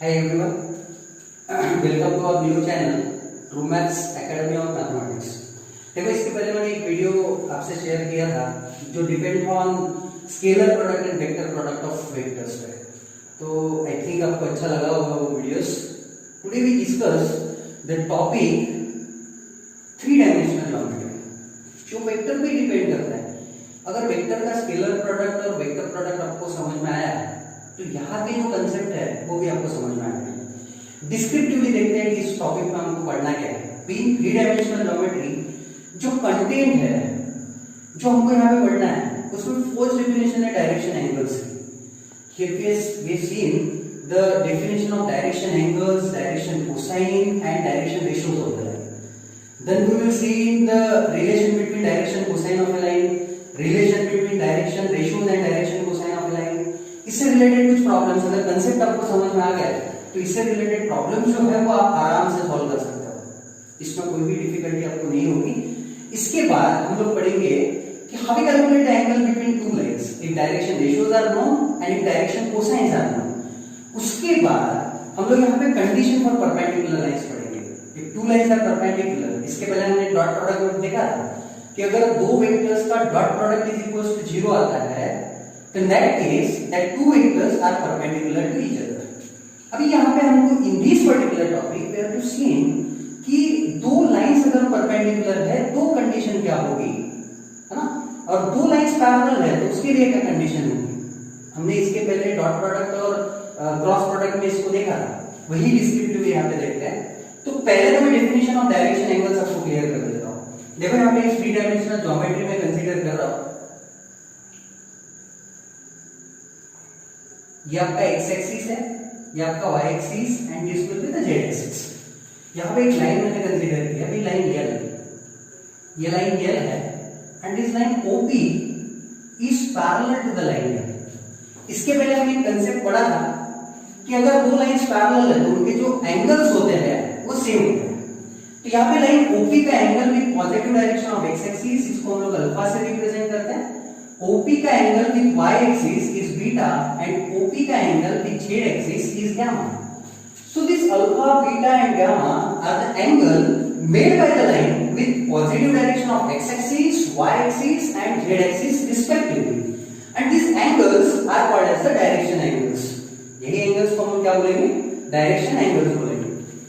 Hi everyone, welcome to our new channel True Maths Academy of Mathematics। देखो इसके पहले मैंने एक वीडियो आपसे शेयर किया था जो depend on scalar product and vector product of vectors पे। तो आई थिंक आपको अच्छा लगा होगा वो videos. Today we discuss the topic 3 dimensional geometry जो वेक्टर पे डिपेंड करता है। अगर वेक्टर का स्केलर प्रोडक्ट और वेक्टर प्रोडक्ट आपको समझ में आया तो यहाँ पे जो कंसेप्ट है वो भी आपको समझ में आएगा। डिस्क्रिप्टिवली देखते हैं कि इस टॉपिक में हमको पढ़ना क्या है। बीइंग 3 डायमेंशनल ज्योमेट्री जो कंटेंट है जो हमको यहाँ पे पढ़ना है उसमें फर्स्ट डेफिनेशन है डायरेक्शन एंगल्स की। Here we have seen the definition of direction angles, direction cosine and direction ratios of the line. Then we will see the relation between direction cosine of a line, relation between direction ratios and direction cosine of a line. इससे related कुछ problems, अगर concept आपको समझ में आ गया तो इससे related problem जो है वो आप आराम से सॉल्व कर सकते हो। इसमें कोई भी डिफिकल्टी आपको नहीं होगी। इसके बाद हम लोग पढ़ेंगे कि how we calculate the angle between two lines if direction ratios are known and if direction cosines are known. उसके बाद हम लोग यहाँ पे कंडीशन फॉर परपेंडिकुलर लाइंस पढ़ेंगे। If two lines are perpendicular, इसके पहले हमने डॉट प्रोडक्ट में देखा था कि अगर दो वेक्टर्स का dot product is equal to 0 आता है तो in that case that two vectors are perpendicular to each other। अभी यहाँ पे हमको in this particular topic we have to see कि दो लाइंस अगर परपेंडिकुलर है तो कंडीशन क्या होगी, है ना, और दो लाइंस पैरेलल है तो उसके लिए क्या कंडीशन होगी। हमने इसके पहले डॉट प्रोडक्ट और क्रॉस प्रोडक्ट में इसको देखा था, वही डिस्क्रिप्टिव यहाँ पे देखते हैं। तो पहले तो मैं डेफिनेशन ऑफ डायरेक्शन एंगल्स आपको क्लियर कर देता हूँ। देखो यहाँ पे 3 डायमेंशनल ज्योमेट्री में कंसीडर कर रहा हूँ। ये आपका x एक्सिस है, ये आपका y axis and this will be the z axis. यहाँ पे एक लाइन मैंने कंसीडर किया, अभी लाइन ये लाइन L है and this line OP is parallel to the line L। इसके पहले हमने एक कंसेप्ट पढ़ा था कि अगर दो लाइंस पैरेलल है तो उनके जो एंगल्स होते हैं वो सेम होते हैं। तो यहाँ पे लाइन OP का angle with positive direction of x axis, इसको हम लोग अल्फा से रिप्रेजेंट करते हैं। OP का angle with y axis is beta and OP का angle with z axis is gamma. So this alpha, beta and gamma are the angle made by the line with positive direction of x axis, y axis and z axis respectively. And these angles are called as the direction angles. यही angles को हम क्या बोलेंगे? Direction angles बोलेंगे।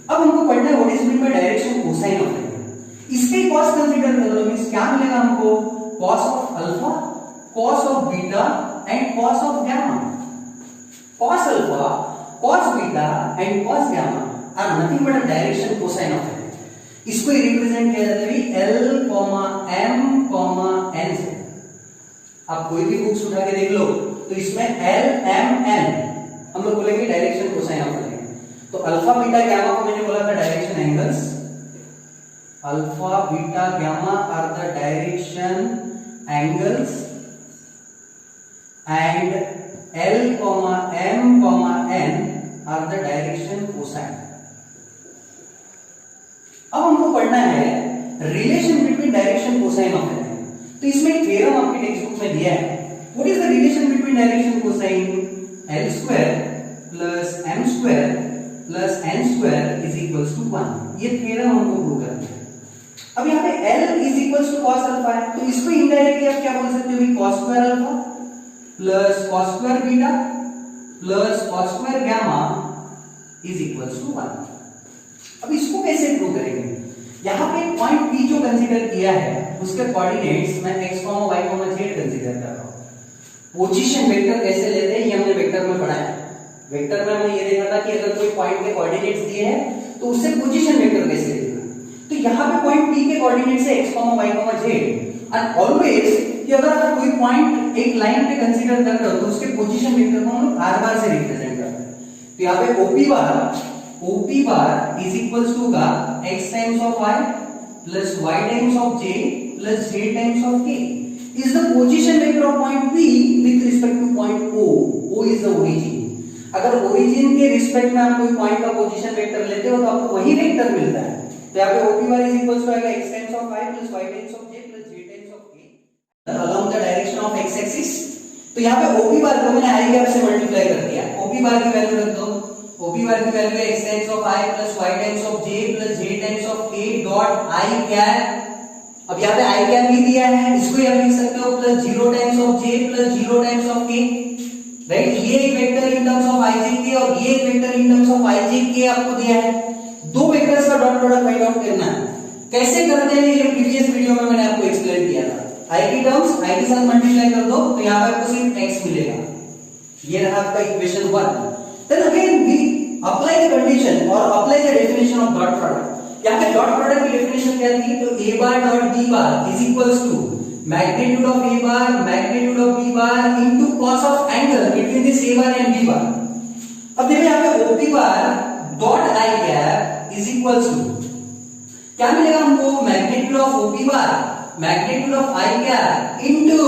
अब हमको पढ़ना है what is meant by direction cosine of angle। इसके cos कंसीडर कर लो, मींस क्या मिलेगा हमको? Cos of alpha, cos of beta and cos of gamma। Cos alpha, cos beta and cos gamma are nothing but a direction cosine of angle। इसको ही represent किया जाता है L, M, N से। आप कोई भी बुक्स उठा के देख लो तो इसमें L, M, N हम लोग बोलेंगे डायरेक्शन कोसाइन ऑफ एंगल। तो अल्फा बीटा गामा को मैंने बोला था direction angles. Alpha beta gamma are the direction angles and L, M, N are the direction cosine। अब हमको पढ़ना है relation between direction cosine of angle. तो इसमें एक थ्योरम आपके टेक्स्ट बुक में दिया है। What is the relation between direction cosine? L square plus M square plus N square is equals to 1। ये थ्योरम हमको प्रूव करना है। अब यहाँ पे L is equals to cos alpha है तो इसको इनडायरेक्टली आप क्या बोल सकते हो? cos square alpha plus cos square beta plus cos square gamma is equals to 1। अब इसको कैसे प्रूव करेंगे? यहाँ पे पॉइंट P जो कंसीडर किया है उसके कोऑर्डिनेट्स मैं x, y, z कंसीडर कर रहा हूँ। पोजीशन वेक्टर कैसे लेते हैं ये हमने वेक्टर में पढ़ा है। वेक्टर में हमने ये देखा था कि अगर कोई पॉइंट के कोऑर्डिनेट्स दिए हैं तो उससे पोजीशन वेक्टर कैसे लेना। तो यहाँ पे पॉइंट P के कोऑर्डिनेट्स है x, y, z and always कि अगर आप कोई पॉइंट एक लाइन पे कंसीडर कर रहे हो तो उसके पोजीशन वेक्टर को हम लोग r बार से रिप्रेजेंट करते हैं। तो यहाँ पे OP bar is equals to का x times of y plus y times of j plus z times of k is the position vector of point P with respect to point O। O is the origin। अगर origin के respect में आप कोई point का position vector लेते हो तो आपको वही वेक्टर मिलता है। तो यहाँ पे OP bar is equals to आएगा x times of y plus y times of j plus z times of k along the direction of x axis। तो यहाँ पे OP बार को मैंने i कैप से मल्टीप्लाई कर दिया। OP बार की वैल्यू रख दो OP बार की वैल्यू है x times of i plus y times of j plus j times of k dot i cap. अब यहाँ पे i कैप भी दिया है, इसको आप लिख सकते हो plus 0 times of j plus 0 times of k, right. ये एक vector in terms of ijk और ये एक vector in terms of ijk आपको दिया है। दो वेक्टर्स का डॉट प्रोडक्ट फाइंड आउट करना है। कैसे करते हैं ये प्रीवियस वीडियो में मैंने आपको एक्सप्लेन किया था। i की टर्म्स i के साथ मल्टीप्लाई कर दो तो यहाँ पे आपको सिर्फ x मिलेगा। ये रहा आपका equation 1। Then again we apply the condition और apply the definition of dot product. यहाँ पे डॉट प्रोडक्ट की डेफिनेशन क्या थी? तो a bar dot b bar is equals to magnitude of a bar magnitude of b bar into cos of angle between this a bar and b bar. अब देखो यहाँ पे op bar dot i cap is equals to क्या मिलेगा हमको? Magnitude of op bar magnitude of i cap into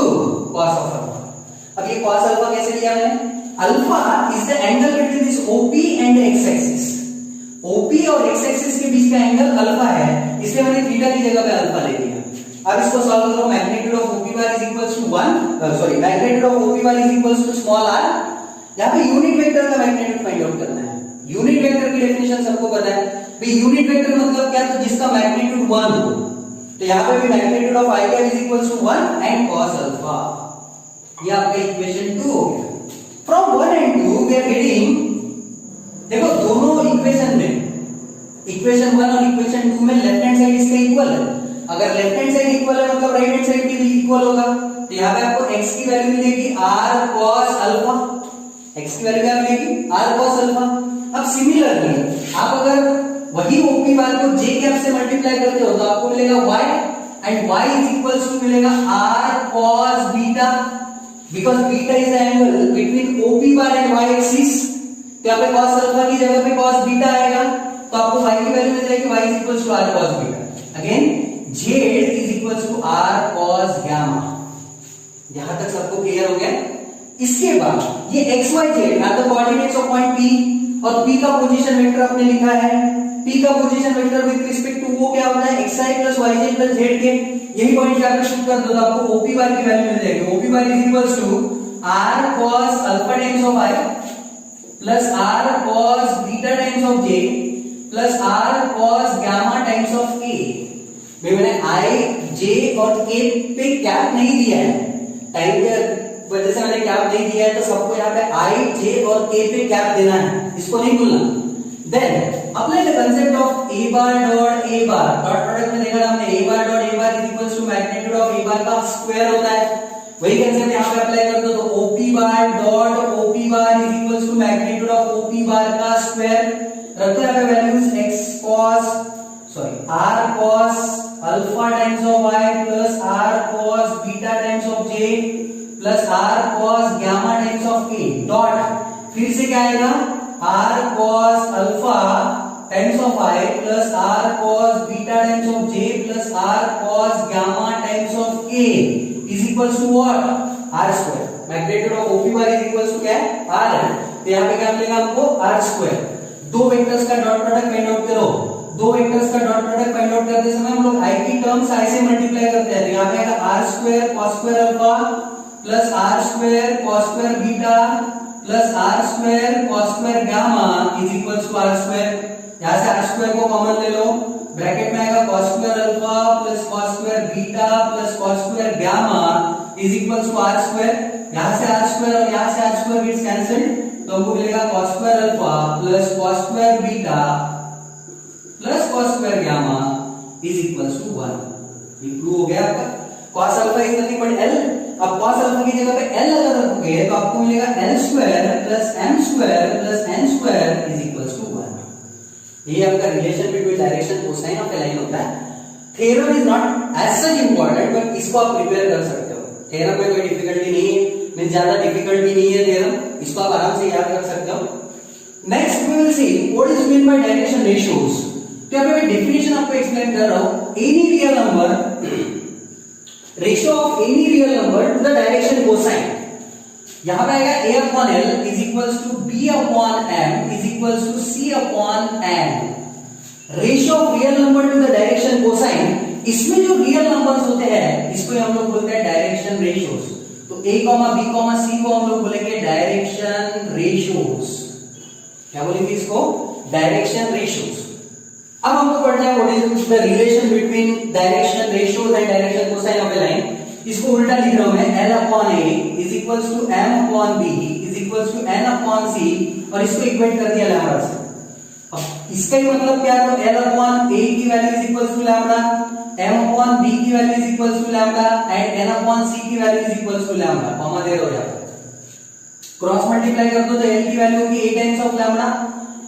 cos of alpha. अब ये cos alpha कैसे लिया मैंने? Alpha is the angle between this OP and x axis. OP और x axis के बीच का एंगल अल्फा है, इसलिए मैंने थीटा की जगह पे अल्फा ले लिया। अब इसको सॉल्व करो। Magnitude of OP bar is equals to 1 sorry magnitude of OP bar is equals to small r। यहां पे यूनिट वेक्टर का मैग्नीट्यूड फाइंड आउट करना है। यूनिट वेक्टर की डेफिनेशन सबको पता है भाई। यूनिट वेक्टर मतलब क्या? तो जिसका मैग्नीट्यूड 1 हो। तो यहां पे भी magnitude of i cap is equals to 1 and cos alpha. ये आपका इक्वेशन 2 हो गया। From 1 and 2 we are getting, देखो दोनों इक्वेशन में इक्वेशन 1 और इक्वेशन 2 में लेफ्ट हैंड साइड इसका इक्वल है। अगर लेफ्ट हैंड साइड इक्वल है मतलब राइट हैंड साइड भी इक्वल होगा। तो यहां पे आपको x की वैल्यू मिलेगी r cos अल्फा। x की वैल्यू क्या मिलेगी? r cos alpha. अब सिमिलरली आप अगर वही OP बार को j कैप से मल्टीप्लाई करते हो तो आपको मिलेगा y and y is equals to मिलेगा r cos beta, because beta is the angle between OP bar and y axis. तो यहाँ पे cos अल्फा की जगह पे cos बीटा आएगा, तो आपको y की वैल्यू मिल जाएगी y is equals to r cos beta. Again z is equals to r cos gamma. यहां तक सबको क्लियर हो गया? इसके बाद ये x y z are the coordinates of point P और P का पोजीशन वेक्टर आपने लिखा है। P का position vector with respect to वो क्या होता है? xi + yj + zk। यही पॉइंट पे आप शिफ्ट कर दो तो आपको OP बार की वैल्यू मिल जाएगी। OP bar is equals to r cos alpha times of i plus r cos beta times of j plus r cos gamma times of k। मैंने i j और k पे कैप नहीं दिया है, time के वजह से मैंने कैप नहीं दिया है, तो सबको यहाँ पे i j और k पे कैप देना है, इसको नहीं भूलना। Then apply the concept of a bar dot a bar. Dot product में देखा था हमने a bar dot a bar is equals to magnitude of a bar का स्क्वायर होता है। वही कांसेप्ट यहाँ पे अप्लाई कर दो तो OP bar dot OP bar is equals to magnitude of OP bar का स्क्वायर। रखो यहाँ पे values r cos alpha times of i plus r cos beta times of j plus r cos gamma times of k dot फिर से क्या आएगा? r cos alpha times of i plus r cos beta times of j plus r cos gamma times of k is equals to what? r square. Magnitude of OP bar is equals to क्या है? r है। तो यहाँ पे क्या मिलेगा हमको? r square. दो वेक्टर्स का डॉट प्रोडक्ट फाइंड आउट करो। दो वेक्टर्स का डॉट प्रोडक्ट फाइंड आउट करते समय हम लोग i की टर्म्स i से मल्टीप्लाई करते हैं। तो यहाँ पे आएगा r square cos square alpha plus r square cos square beta plus r square cos square gamma is equals to r square. यहां से r स्क्वायर को कॉमन ले लो, ब्रैकेट में आएगा cos square alpha plus cos square beta plus cos square gamma is equals to r square. यहां से r square और यहां से r स्क्वायर गेट्स कैंसिल्ड, तो हमको मिलेगा cos square alpha plus cos square beta plus cos square gamma is equals to 1। ये prove हो गया आपका। cos alpha is nothing but l। अब cos अल्फा की जगह पे l अगर रखोगे तो आपको मिलेगा l square plus m square plus n square is equals to 1। ये आपका relation between direction cosine of a line होता है। Theorem is not as such important, but इसको आप प्रिपेयर कर सकते हो। थ्योरम में कोई डिफिकल्टी नहीं है, मीन ज्यादा डिफिकल्ट भी नहीं है थ्योरम, इसको आप आराम से याद कर सकते हो। Next we will see what is mean by direction ratios. तो यहाँ पे मैं डेफिनेशन आपको एक्सप्लेन कर रहा हूं। Any real number ratio of any real number two the direction cosine. यहां पे आएगा a upon l is equals to b upon m is equals to c upon n। Ratio of real number two the direction cosine, इसमें जो real numbers होते हैं इसको हम लोग बोलते हैं डायरेक्शन रेशियोज। तो a, b, c को हम लोग बोलेंगे डायरेक्शन रेशियोज। क्या बोलेंगे इसको, डायरेक्शन रेशियोज। अब हमको पढ़ना है what is the relation between direction ratios and direction cosine of a line. इसको उल्टा लिख रहा हूं मैं, L upon A is equals to M upon B is equals to N upon C, और इसको इक्वेट कर दिया लैम्डा से। अब इसका ही मतलब क्या है, तो L अपॉन A की value is equals to lambda, M upon B की value is equals to lambda and N upon C की value is equals to lambda. Comma दे रहे हो यहां, क्रॉस मल्टीप्लाई कर दो तो L की वैल्यू होगी A times of lambda,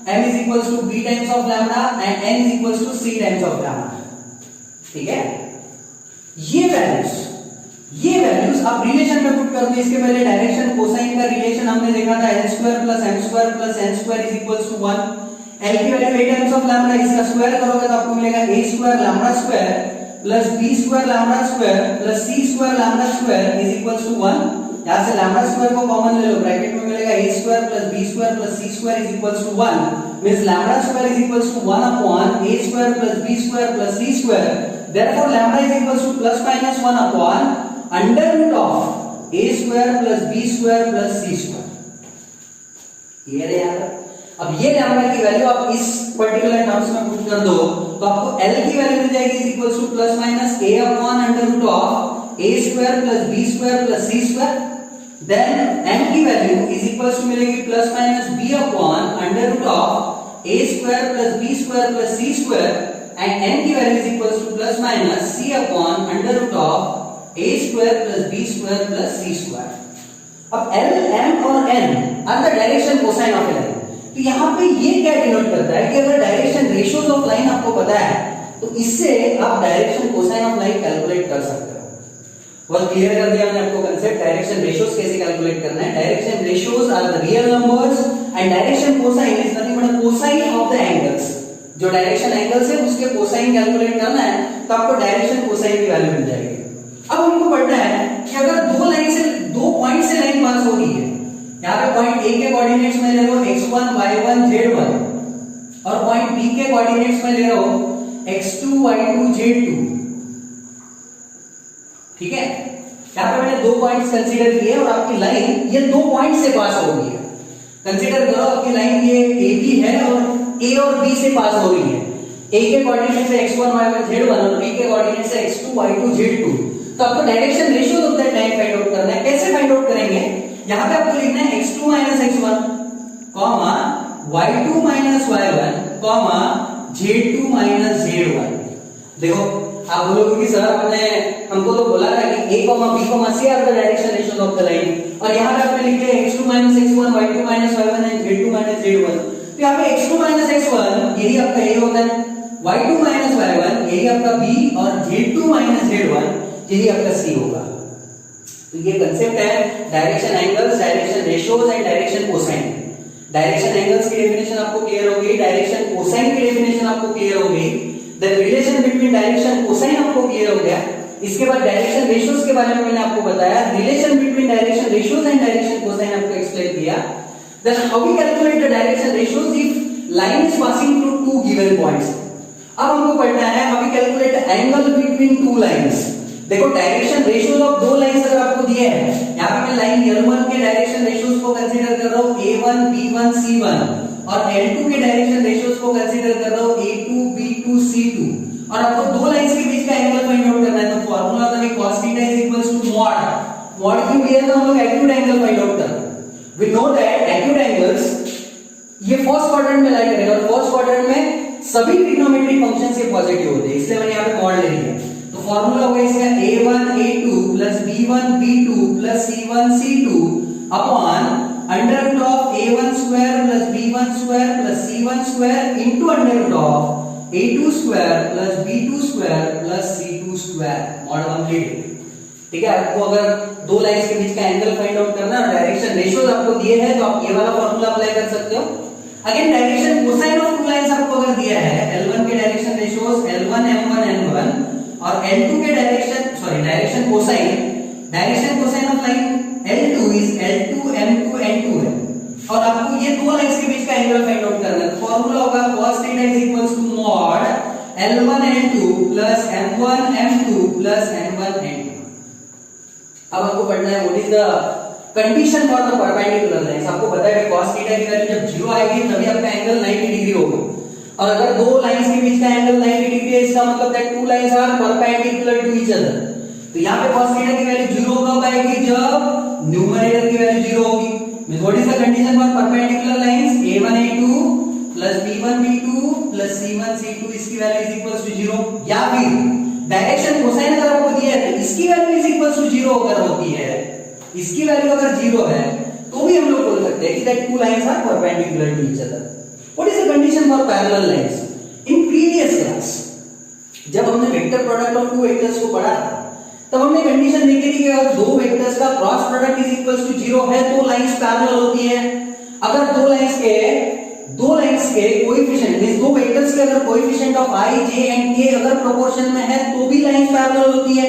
M is equals to B times of lambda and N is equals to C times of lambda। ठीक है, ये वैल्यूज आप रिलेशन में पुट कर दो। इसके पहले डायरेक्शन कोसाइन का रिलेशन हमने देखा था, L square plus M square plus N square is equals to 1। L की value A times of lambda, इसका स्क्वायर करोगे तो आपको मिलेगा A square lambda square plus B square lambda square plus C square lambda square is equals to 1। यहां से lambda square को common ले लो, ब्रैकेट में मिलेगा A square plus B square plus C square is equals to 1, means lambda square is equals to 1 upon A square plus B square plus C square. Therefore lambda is equals to plus minus 1 upon under root of A square plus B square plus C square. ये रहे यार। अब ये lambda की value आप इस particular terms में put कर दो तो आपको L की वैल्यू मिल जाएगी is equals to plus minus A upon under root of A square plus B square plus C square. Then M की वैल्यू इज इक्वल्स टू मिलेगी plus minus B upon under root of A square plus B square plus C square and N की value is equals to plus minus C upon under root of A square plus B square plus C square. अब L, M और N are the direction cosine of a line. तो यहाँ पे ये क्या denote करता है कि अगर डायरेक्शन रेशियोज ऑफ लाइन आपको पता है तो इससे आप direction cosine of line calculate कर सकते हो। बहुत क्लियर कर दिया मैंने आपको कांसेप्ट, डायरेक्शन रेशियोज कैसे कैलकुलेट करना है। Direction ratios are the real numbers and direction cosine is nothing but cosine of the angles. जो डायरेक्शन एंगल्स है उसके कोसाइन कैलकुलेट करना है तो आपको डायरेक्शन कोसाइन की वैल्यू मिल जाएगी। अब हमको पढ़ना है कि अगर दो पॉइंट से लाइन पास हो रही है, यहाँ पे पॉइंट A के कोऑर्डिनेट्स में ले लो x1 y1 z1 और पॉइंट B के कोऑर्डिनेट्स में ले लो x2 y2 z2। ठीक है, यहाँ पे मैंने दो पॉइंट्स कंसीडर किए और आपकी लाइन ये दो पॉइंट से पास हो रही है। कंसीडर करो आपकी लाइन ये AB है और A और B से पास हो रही है। A के कोऑर्डिनेट से x1 y1 z1 और B के कोऑर्डिनेट से x2 y2 z2। तो आपको direction ratios of that line find out करना है। कैसे फाइंड आउट करेंगे, यहाँ पे आपको लिखना है x2 x1, y2 y1, z2 z1। देखो आप बोलोगे कि सर आपने हमको तो बोला था कि a, b, c are the direction ratios of the line, और यहाँ पे आपने लिख दिया x2 x1, y2 y1 and z2 z1। तो यहाँ पे x2 x1 यही आपका a होता है, y2 y1 यही आपका b और z2 z1 यही आपका c होगा। तो ये कांसेप्ट है direction angles, direction ratios and direction cosine. Direction angles की डेफिनेशन आपको क्लियर हो गई, डायरेक्शन कोसाइन की डेफिनेशन आपको क्लियर हो गई, the relation between direction cosine आपको क्लियर हो गया। इसके बाद डायरेक्शन रेशियोज के बारे में मैंने आपको बताया, relation between direction ratios and direction cosine आपको एक्सप्लेन किया। Then how we calculate the direction ratios if line is passing through two given points. अब हमको पढ़ना है how we calculate the angle between two lines. देखो direction ratios of दो lines अगर आपको दिए हैं, यहाँ पे मैं लाइन L1 के डायरेक्शन रेशियोज को कंसीडर कर रहा हूँ A1 B1 C1 और L2 के डायरेक्शन रेशियोज को कंसीडर कर रहा हूँ A2 B2 C2, और आपको दो लाइंस के बीच का एंगल फाइंड आउट करना है। तो फार्मूला होता है cos θ is equals to mod क्यों लिया था हम लोग, एक्यूट एंगल फाइंड आउट करना। We know that acute angles ये फर्स्ट क्वाड्रेंट में लाई करेगा और फर्स्ट क्वाड्रेंट में सभी ट्रिग्नोमेट्रिक फंक्शंस ये पॉजिटिव होते हैं, इसलिए मैंने यहाँ पे मॉड ले लिया। तो फार्मूला होगा इसका a1 a2 plus b1 b2 plus c1 c2 upon under root of a1 square plus b1 square plus c1 square into under root of a2 square plus b2 square plus c2 square. Mod complete. ठीक है, आपको अगर दो lines के बीच का angle find out करना है और डायरेक्शन रेशियोज आपको दिए हैं तो आप ये वाला फार्मूला अप्लाई कर सकते हो। Again direction cosine of two lines आपको अगर दिया है, L1 के direction ratios L1 M1 N1 और L2 के direction cosine of line L2 is L2 M2 N2 है, और आपको ये दो लाइंस के बीच का एंगल फाइंड आउट करना है। फार्मूला होगा cos θ is equals to mod L1 L2 plus M1 M2 plus N1 N2। अब आपको पढ़ना है what is the condition for the perpendicular lines, आपको पता है cos थीटा की वैल्यू जब 0 आएगी तभी आपका एंगल 90 डिग्री होगा, और अगर दो लाइंस के बीच का एंगल 90 डिग्री है, इसका मतलब that two lines are perpendicular to each other. तो यहाँ पे cos थीटा की वैल्यू 0 कब आएगी, जब न्यूमरेटर की वैल्यू 0 होगी। Means what is the condition for perpendicular lines, a1 a2 plus b1 b2 plus c1 c2 इसकी वैल्यू इज इक्वल्स टू 0, या फिर डायरेक्शन कोसाइन अगर आपको दिया है तो इसकी वैल्यू इज इक्वल्स टू 0 अगर होती है, इसकी वैल्यू अगर 0 है तो भी हम लोग बोल सकते हैं कि that two lines are perpendicular to each other. What is the condition for parallel lines? In previous class जब हमने vector product of two vectors को पढ़ा था, तब हमने कंडीशन देखी थी कि अगर दो वेक्टर्स का cross product is equals to 0 है तो लाइंस पैरेलल होती है। अगर दो लाइंस के कोएफिशिएंट मींस दो वेक्टर्स के अगर coefficient of i j and k अगर प्रोपोर्शन में है तो भी लाइंस पैरेलल होती है।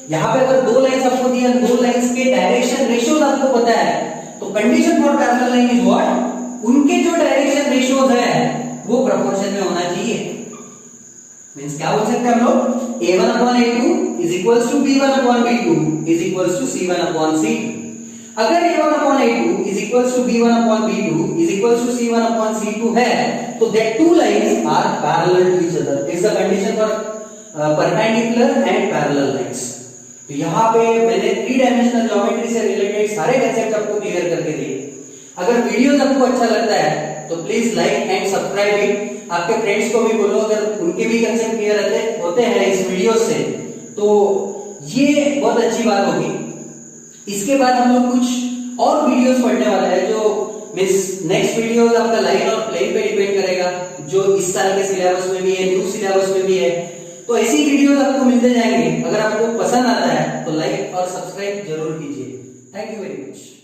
यहां पे अगर दो लाइंस आपको दिया, दो लाइंस के डायरेक्शन रेशियोज आपको पता है, तो condition for parallel line is what, उनके जो डायरेक्शन रेशियोज है वो प्रोपोर्शन में होना चाहिए। मींस क्या बोल सकते हैं हम लोग, a1/a2 is equals to b1/b2 is equals to c1/c2। अगर a1/a2 is equals to b1/b2 is equals to c1/c2 है तो that two lines are parallel to each other is the condition for perpendicular and parallel lines। तो यहाँ पे मैंने three dimensional geometry से related सारे concept आपको क्लियर करके दिए। अगर वीडियोस आपको अच्छा लगता है तो please like and subscribe it. आपके फ्रेंड्स को भी बोलो, अगर उनके भी कंसेप्ट क्लियर होते हैं इस वीडियो से तो ये बहुत अच्छी बात होगी। इसके बाद हम लोग कुछ और वीडियोस पढ़ने वाले हैं, जो मींस नेक्स्ट वीडियो आपका लाइन और प्लेन पे डिपेंड करेगा, जो इस साल के सिलेबस में भी है, न्यू सिलेबस में भी है। तो ऐसी वीडियोस आपको मिलते जाएंगे। अगर आपको पसंद आता है तो लाइक और सब्सक्राइब जरूर कीजिए। Thank you very much.